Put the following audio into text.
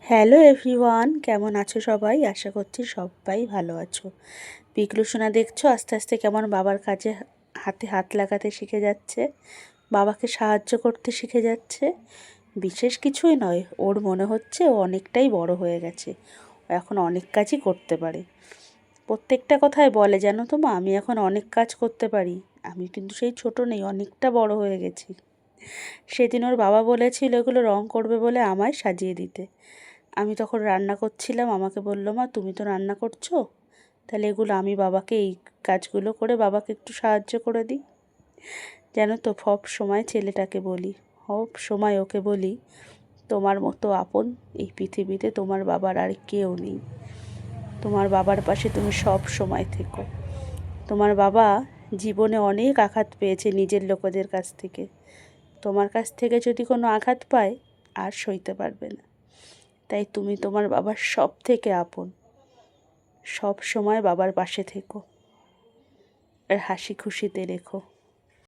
Hello everyone, কেমন আছো সবাই? আশা করছি সবাই ভালো আছো। পিকলু সোনা দেখছো আস্তে আস্তে কেমন বাবার কাজে হাতে হাত লাগাতে শিখে যাচ্ছে, বাবাকে সাহায্য করতে শিখে যাচ্ছে। বিশেষ কিছুই নয়, ওর মনে হচ্ছে ও অনেকটাই বড় হয়ে গেছে, ও এখন অনেক কাজই করতে পারে। প্রত্যেকটা কথাই বলে, জানো তো মা, আমি এখন অনেক কাজ করতে পারি। আমি কিন্তু সেই ছোট নেই, অনেকটা বড় হয়ে গেছি। সেদিন ওর বাবা বলেছিল এগুলো রং করবে বলে আমায় সাজিয়ে দিতে। আমি তখন রান্না করছিলাম, আমাকে বললো, মা তুমি তো রান্না করছো, তাহলে এগুলো আমি বাবাকে এই কাজগুলো করে বাবাকে একটু সাহায্য করে দিই। জানো তো, সব সময় ছেলেটাকে বলি, সব সময় ওকে বলি, তোমার মতো আপন এই পৃথিবীতে তোমার বাবার আর কেউ নেই। তোমার বাবার পাশে তুমি সব সময় থেকো। তোমার বাবা জীবনে অনেক আঘাত পেয়েছে নিজের লোকেদের কাছ থেকে। তোমার কাছ থেকে যদি কোনো আঘাত পায় আর সইতে পারবে না। তাই তুমি তোমার বাবার সব থেকে আপন, সব সময় বাবার পাশে থেকো আর হাসি খুশিতে রেখো।